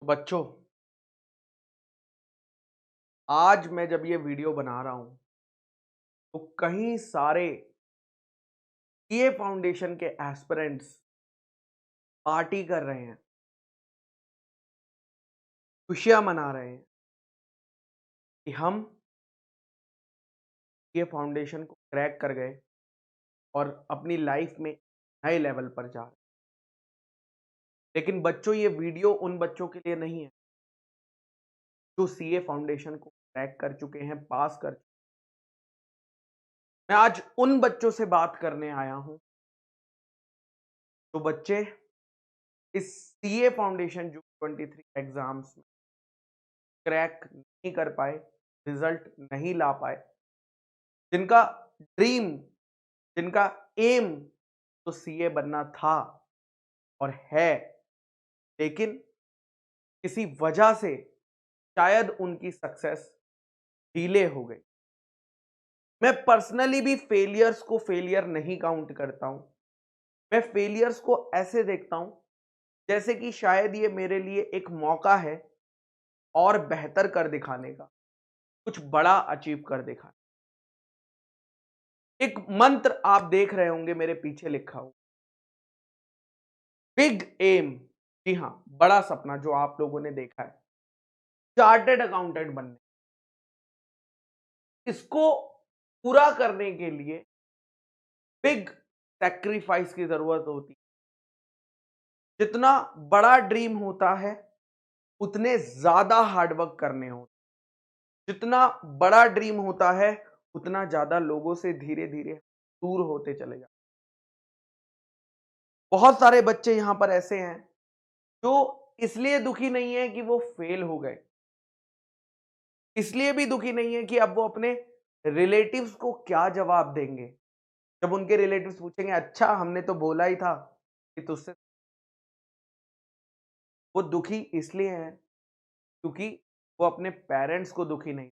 बच्चों, आज मैं जब ये वीडियो बना रहा हूं तो कई सारे सीए फाउंडेशन के एस्पिरेंट्स पार्टी कर रहे हैं, खुशियां मना रहे हैं कि हम ये फाउंडेशन को क्रैक कर गए और अपनी लाइफ में नए लेवल पर जा रहे हैं। लेकिन बच्चों, ये वीडियो उन बच्चों के लिए नहीं है जो सीए फाउंडेशन को क्रैक कर चुके हैं, पास कर चुके हैं। मैं आज उन बच्चों से बात करने आया हूं जो बच्चे इस सीए फाउंडेशन जो 23 एग्जाम्स में क्रैक नहीं कर पाए, रिजल्ट नहीं ला पाए, जिनका ड्रीम, जिनका एम तो सीए बनना था और है, लेकिन किसी वजह से शायद उनकी सक्सेस डिले हो गई। मैं पर्सनली भी फेलियर्स को फेलियर नहीं काउंट करता हूं। मैं फेलियर्स को ऐसे देखता हूं जैसे कि शायद ये मेरे लिए एक मौका है और बेहतर कर दिखाने का, कुछ बड़ा अचीव कर दिखाने। एक मंत्र आप देख रहे होंगे मेरे पीछे लिखा हो, बिग एम। जी हां, बड़ा सपना जो आप लोगों ने देखा है, चार्टेड अकाउंटेंट बनने। इसको पूरा करने के लिए बिग सैक्रिफाइस की जरूरत होती है। जितना बड़ा ड्रीम होता है उतने ज्यादा हार्डवर्क करने होते। जितना बड़ा ड्रीम होता है उतना ज्यादा लोगों से धीरे धीरे दूर होते चले जाते। बहुत सारे बच्चे यहां पर ऐसे हैं जो इसलिए दुखी नहीं है कि वो फेल हो गए, इसलिए भी दुखी नहीं है कि अब वो अपने रिलेटिव्स को क्या जवाब देंगे जब उनके रिलेटिव्स पूछेंगे, अच्छा हमने तो बोला ही था कि तुझसे। वो दुखी इसलिए है क्योंकि वो अपने पेरेंट्स को दुखी नहीं,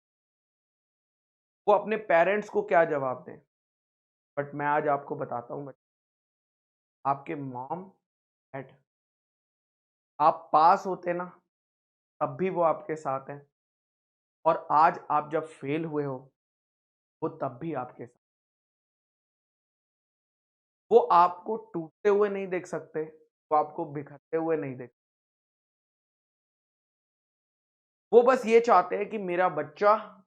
वो अपने पेरेंट्स को क्या जवाब दें। बट मैं आज आपको बताता हूं बच्चे, आपके मॉम डैड, आप पास होते ना तब भी वो आपके साथ हैं, और आज आप जब फेल हुए हो वो तब भी आपके साथ। वो आपको टूटते हुए नहीं देख सकते, वो आपको बिखरते हुए नहीं देख, वो बस ये चाहते हैं कि मेरा बच्चा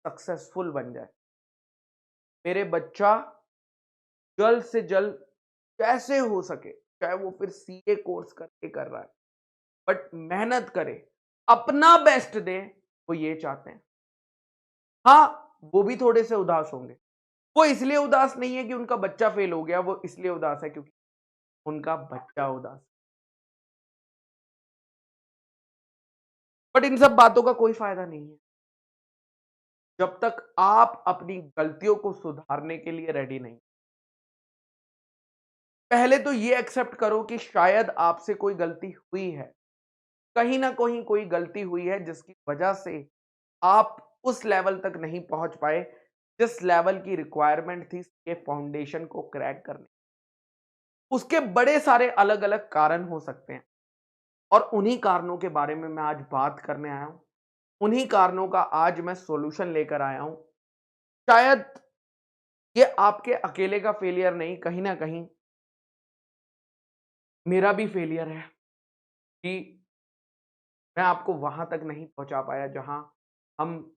सक्सेसफुल बन जाए, मेरे बच्चा जल्द से जल्द कैसे हो सके, चाहे वो फिर सीए कोर्स करके कर रहा है, बट मेहनत करे, अपना बेस्ट दे, वो ये चाहते हैं। हाँ, वो भी थोड़े से उदास होंगे। वो इसलिए उदास नहीं है कि उनका बच्चा फेल हो गया, वो इसलिए उदास है क्योंकि उनका बच्चा उदास। बट इन सब बातों का कोई फायदा नहीं है जब तक आप अपनी गलतियों को सुधारने के लिए रेडी नहीं। पहले तो ये एक्सेप्ट करो कि शायद आपसे कोई गलती हुई है, कहीं ना कहीं कोई गलती हुई है जिसकी वजह से आप उस लेवल तक नहीं पहुंच पाए जिस लेवल की रिक्वायरमेंट थी के फाउंडेशन को क्रैक करने। उसके बड़े सारे अलग अलग कारण हो सकते हैं और उन्हीं कारणों के बारे में मैं आज बात करने आया हूं। उन्हीं कारणों का आज मैं सॉल्यूशन लेकर आया हूं। शायद ये आपके अकेले का फेलियर नहीं, कहीं ना कहीं मेरा भी फेलियर है कि मैं आपको वहां तक नहीं पहुंचा पाया जहां हम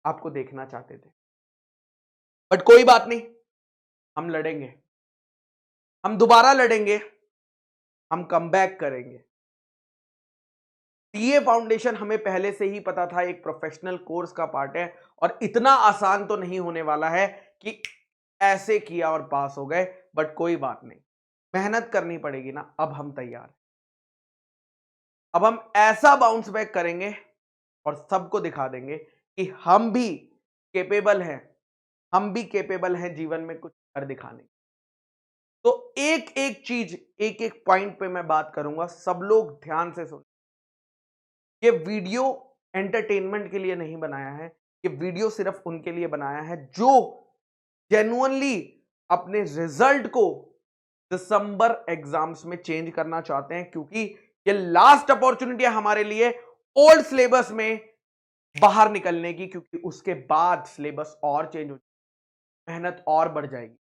आपको देखना चाहते थे। बट कोई बात नहीं, हम लड़ेंगे, हम दोबारा लड़ेंगे, हम कमबैक करेंगे। सीए फाउंडेशन हमें पहले से ही पता था एक प्रोफेशनल कोर्स का पार्ट है और इतना आसान तो नहीं होने वाला है कि ऐसे किया और पास हो गए। बट कोई बात नहीं, मेहनत करनी पड़ेगी ना। अब हम तैयार हैं, अब हम ऐसा बाउंस बैक करेंगे और सबको दिखा देंगे कि हम भी कैपेबल हैं, हम भी कैपेबल हैं जीवन में कुछ कर दिखाने की। तो एक एक चीज, एक एक पॉइंट पे मैं बात करूंगा, सब लोग ध्यान से सुन। ये वीडियो एंटरटेनमेंट के लिए नहीं बनाया है, ये वीडियो सिर्फ उनके लिए बनाया है जो जेन्युइनली अपने रिजल्ट को दिसंबर एग्जाम्स में चेंज करना चाहते हैं, क्योंकि ये लास्ट अपॉर्चुनिटी है हमारे लिए ओल्ड सिलेबस में बाहर निकलने की, क्योंकि उसके बाद सिलेबस और चेंज हो, मेहनत और बढ़ जाएगी।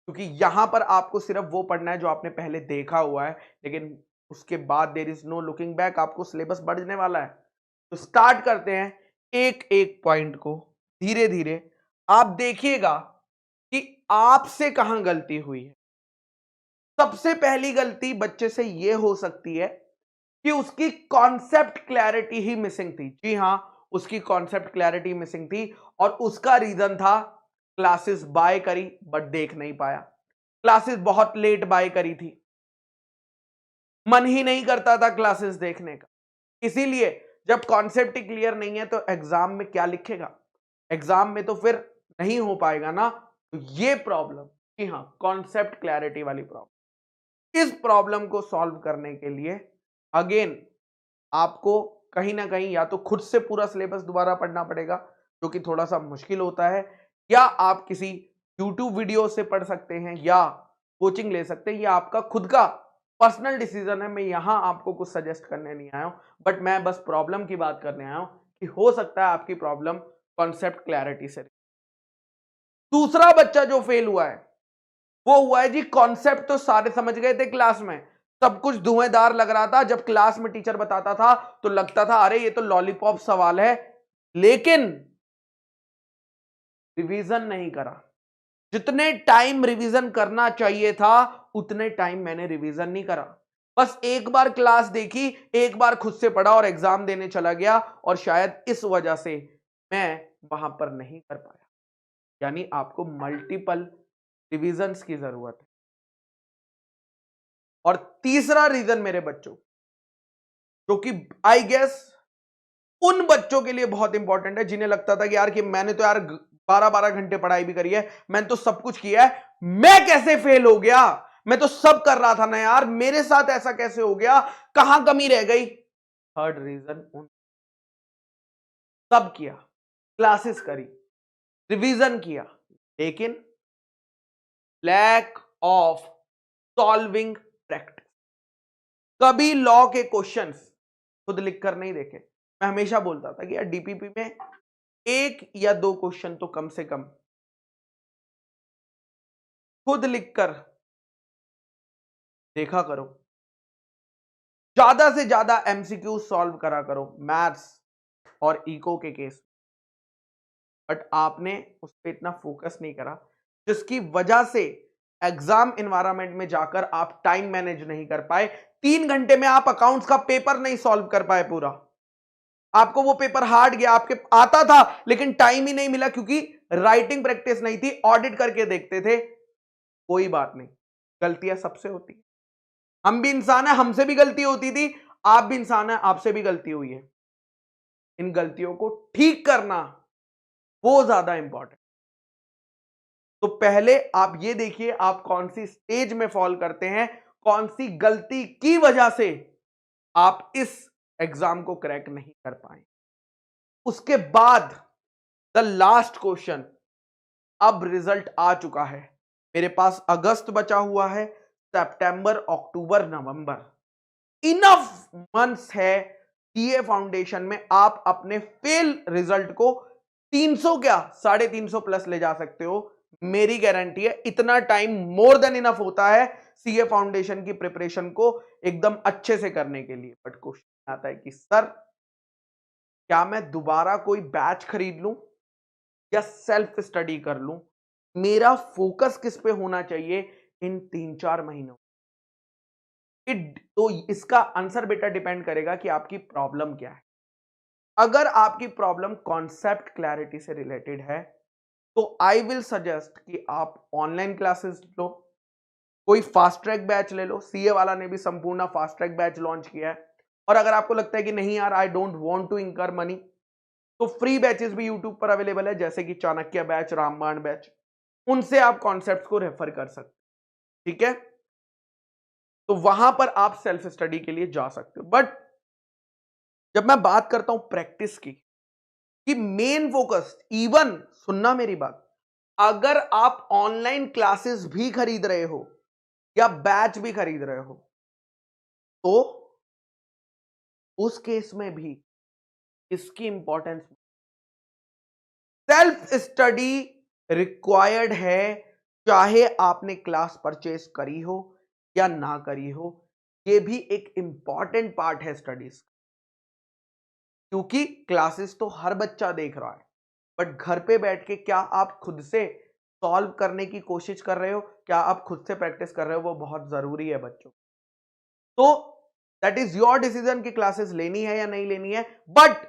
क्योंकि यहां पर आपको सिर्फ वो पढ़ना है जो आपने पहले देखा हुआ है, लेकिन उसके बाद there is no looking back, आपको सिलेबस बढ़ने वाला है। तो स्टार्ट करते हैं एक एक पॉइंट को धीरे धीरे। आप देखिएगा कि आपसे कहां गलती हुई है। सबसे पहली गलती बच्चे से यह हो सकती है कि उसकी कॉन्सेप्ट क्लैरिटी ही मिसिंग थी। जी हां, उसकी कॉन्सेप्ट क्लैरिटी मिसिंग थी और उसका रीजन था क्लासेस बाय करी बट देख नहीं पाया। क्लासेस बहुत लेट बाय करी थी, मन ही नहीं करता था क्लासेस देखने का। इसीलिए जब कॉन्सेप्ट ही क्लियर नहीं है तो एग्जाम में क्या लिखेगा, एग्जाम में तो फिर नहीं हो पाएगा ना। तो ये प्रॉब्लम, जी हां, कॉन्सेप्ट क्लैरिटी वाली प्रॉब्लम, इस प्रॉब्लम को सॉल्व करने के लिए अगेन आपको कहीं ना कहीं या तो खुद से पूरा सिलेबस दोबारा पढ़ना पड़ेगा, जो कि थोड़ा सा मुश्किल होता है, या आप किसी YouTube वीडियो से पढ़ सकते हैं या कोचिंग ले सकते हैं। ये आपका खुद का पर्सनल डिसीजन है। मैं यहां आपको कुछ सजेस्ट करने नहीं आया हूं, बट मैं बस प्रॉब्लम की बात करने आया हूं कि हो सकता है आपकी प्रॉब्लम कॉन्सेप्ट क्लैरिटी से। दूसरा बच्चा जो फेल हुआ है वो हुआ है जी, कॉन्सेप्ट तो सारे समझ गए थे क्लास में, सब कुछ धुएंधार लग रहा था, जब क्लास में टीचर बताता था तो लगता था अरे ये तो लॉलीपॉप सवाल है, लेकिन रिवीजन नहीं करा। जितने टाइम रिवीजन करना चाहिए था उतने टाइम मैंने रिवीजन नहीं करा। बस एक बार क्लास देखी, एक बार खुद से पढ़ा और एग्जाम देने चला गया, और शायद इस वजह से मैं वहां पर नहीं कर पाया। यानी आपको मल्टीपल रिवीजन्स की जरूरत है। और तीसरा रीजन मेरे बच्चों, जो कि आई गेस उन बच्चों के लिए बहुत इंपॉर्टेंट है जिन्हें लगता था कि यार कि मैंने तो यार 12-12 घंटे पढ़ाई भी करी है, मैंने तो सब कुछ किया है, मैं कैसे फेल हो गया, मैं तो सब कर रहा था ना यार, मेरे साथ ऐसा कैसे हो गया, कहां कमी रह गई। थर्ड रीजन, उन सब किया, क्लासेस करी, रिवीजन किया, लेकिन लैक ऑफ सॉल्विंग प्रैक्टिस। कभी लॉ के क्वेश्चंस खुद लिखकर नहीं देखे। मैं हमेशा बोलता था कि यार डीपीपी में एक या दो क्वेश्चन तो कम से कम खुद लिखकर देखा करो, ज्यादा से ज्यादा एमसीक्यू सॉल्व करा करो मैथ्स और इको के केस। बट आपने उस पर इतना फोकस नहीं करा, जिसकी वजह से एग्जाम एनवायरनमेंट में जाकर आप टाइम मैनेज नहीं कर पाए। 3 घंटे में आप अकाउंट्स का पेपर नहीं सॉल्व कर पाए पूरा। आपको वो पेपर हार्ड गया, आपके आता था लेकिन टाइम ही नहीं मिला, क्योंकि राइटिंग प्रैक्टिस नहीं थी, ऑडिट करके देखते थे। कोई बात नहीं, गलतियां सबसे होती है, हम भी इंसान है, हमसे भी गलती होती थी, आप भी इंसान है, आपसे भी गलती हुई है। इन गलतियों को ठीक करना वो ज्यादा इंपॉर्टेंट। तो पहले आप ये देखिए आप कौन सी स्टेज में फॉल करते हैं, कौन सी गलती की वजह से आप इस एग्जाम को क्रैक नहीं कर पाए। उसके बाद द लास्ट क्वेश्चन, अब रिजल्ट आ चुका है, मेरे पास अगस्त बचा हुआ है, सितंबर, अक्टूबर, नवंबर, इनफ मंथ्स है सीए फाउंडेशन में। आप अपने फेल रिजल्ट को 300 क्या 350 प्लस ले जा सकते हो, मेरी गारंटी है। इतना टाइम मोर देन इनफ होता है सीए फाउंडेशन की प्रिपरेशन को एकदम अच्छे से करने के लिए। बट क्वेश्चन आता है कि सर क्या मैं दोबारा कोई बैच खरीद लूं या सेल्फ स्टडी कर लूं, मेरा फोकस किस पे होना चाहिए इन 3-4 महीनों। तो इसका आंसर बेटा डिपेंड करेगा कि आपकी प्रॉब्लम क्या है। अगर आपकी प्रॉब्लम कॉन्सेप्ट क्लैरिटी से रिलेटेड है तो आई विल सजेस्ट कि आप ऑनलाइन क्लासेस लो, कोई फास्ट ट्रैक बैच ले लो। सीए वाला ने भी संपूर्ण फास्ट ट्रैक बैच लॉन्च किया है। और अगर आपको लगता है कि नहीं यार आई डोंट वांट टू इंकर मनी, तो फ्री बैचेस भी यूट्यूब पर अवेलेबल है, जैसे कि चाणक्य बैच, रामबाण बैच, उनसे आप कॉन्सेप्ट को रेफर कर सकते। ठीक है, तो वहां पर आप सेल्फ स्टडी के लिए जा सकते हो। बट जब मैं बात करता हूं प्रैक्टिस की, कि मेन फोकस, इवन सुनना मेरी बात, अगर आप ऑनलाइन क्लासेस भी खरीद रहे हो या बैच भी खरीद रहे हो, तो उस केस में भी इसकी इंपॉर्टेंस, सेल्फ स्टडी रिक्वायर्ड है, चाहे आपने क्लास परचेज करी हो या ना करी हो। ये भी एक इंपॉर्टेंट पार्ट है स्टडीज, क्योंकि क्लासेस तो हर बच्चा देख रहा है, बट घर पे बैठ के क्या आप खुद से सॉल्व करने की कोशिश कर रहे हो, क्या आप खुद से प्रैक्टिस कर रहे हो, वो बहुत जरूरी है बच्चों। तो दैट इज योर डिसीजन कि क्लासेस लेनी है या नहीं लेनी है, बट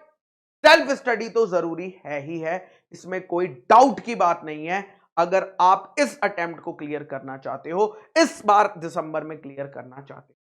सेल्फ स्टडी तो जरूरी है ही है, इसमें कोई डाउट की बात नहीं है। अगर आप इस अटेम्प्ट को क्लियर करना चाहते हो, इस बार दिसंबर में क्लियर करना चाहते हो।